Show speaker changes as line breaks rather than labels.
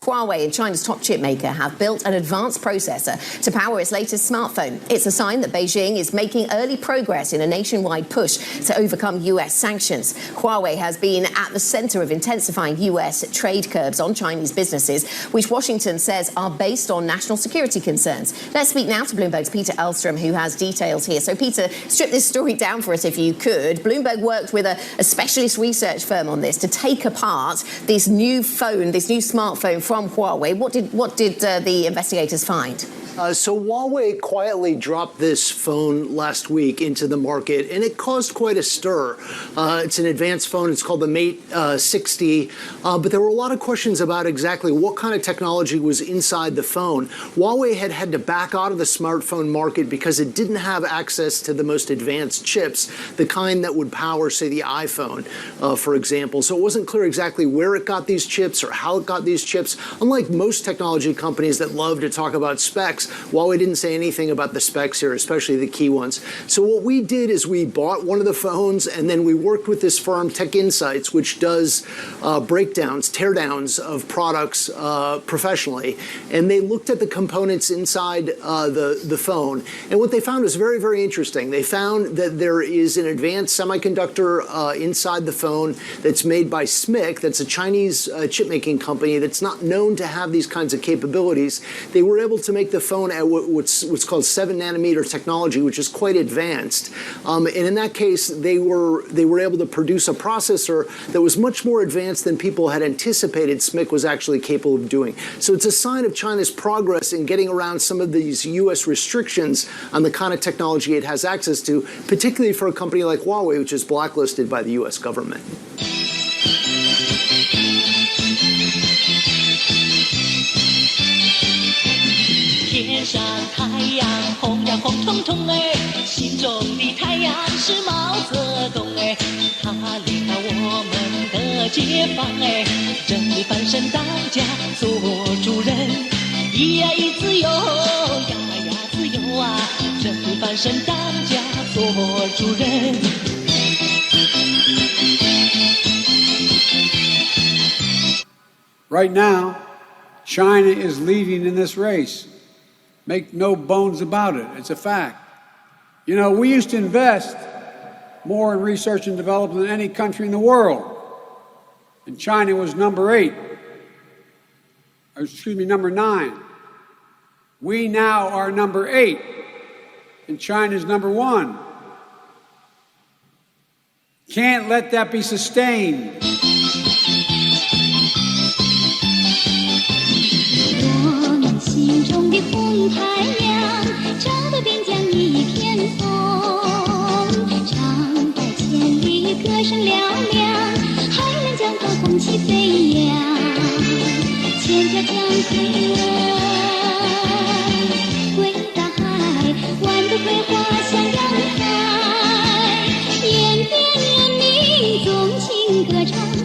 Huawei, China's top chip maker, have built an advanced processor to power its latest smartphone. It's a sign that Beijing is making early progress in a nationwide push to overcome US sanctions. Huawei has been at the center of intensifying US trade curbs on Chinese businesses, which Washington says are based on national security concerns. Let's speak now to Bloomberg's Peter Elstrom, who has details here. So, Peter, strip this story down for us if you could. Bloomberg worked with a specialist research firm on this to take apart this new phone, this new smartphone from Huawei. What did the investigators find?
So Huawei quietly dropped this phone last week into the market, and it caused quite a stir. It's an advanced phone. It's called the Mate 60. But there were a lot of questions about exactly what kind of technology was inside the phone. Huawei had to back out of the smartphone market because it didn't have access to the most advanced chips, the kind that would power, say, the iPhone, for example. So it wasn't clear exactly where it got these chips or how it got these chips. Unlike most technology companies that love to talk about specs, Huawei didn't say anything about the specs here, especially the key ones. So what we did is we bought one of the phones, and then we worked with this firm, Tech Insights, which does breakdowns, teardowns of products professionally. And they looked at the components inside the phone. And what they found was very, very interesting. They found that there is an advanced semiconductor inside the phone that's made by SMIC. That's a Chinese chip-making company that's not known to have these kinds of capabilities. They were able to make the phone at what's called 7-nanometer technology, which is quite advanced. And in that case, they were able to produce a processor that was much more advanced than people had anticipated SMIC was actually capable of doing. So it's a sign of China's progress in getting around some of these U.S. restrictions on the kind of technology it has access to, particularly for a company like Huawei, which is blacklisted by the U.S. government.
天上太阳红呀红彤彤哎，心中的太阳是毛泽东哎，他领导我们的解放哎，人民翻身当家做主人，咿呀咿自由呀呀自由啊，人民翻身当家做主人。
Right now, China is leading in this race. Make no bones about it. It's a fact. You know, we used to invest more in research and development than any country in the world. And China was number 8. Or excuse me, number 9. We now are number 8. And China's number 1. Can't let that be sustained.
心中的红太阳，照得边疆一片红，长白千里，歌声嘹亮，还能将它红旗飞扬，千条江河归大海，万朵桂花香洋海，延边人民纵情歌唱。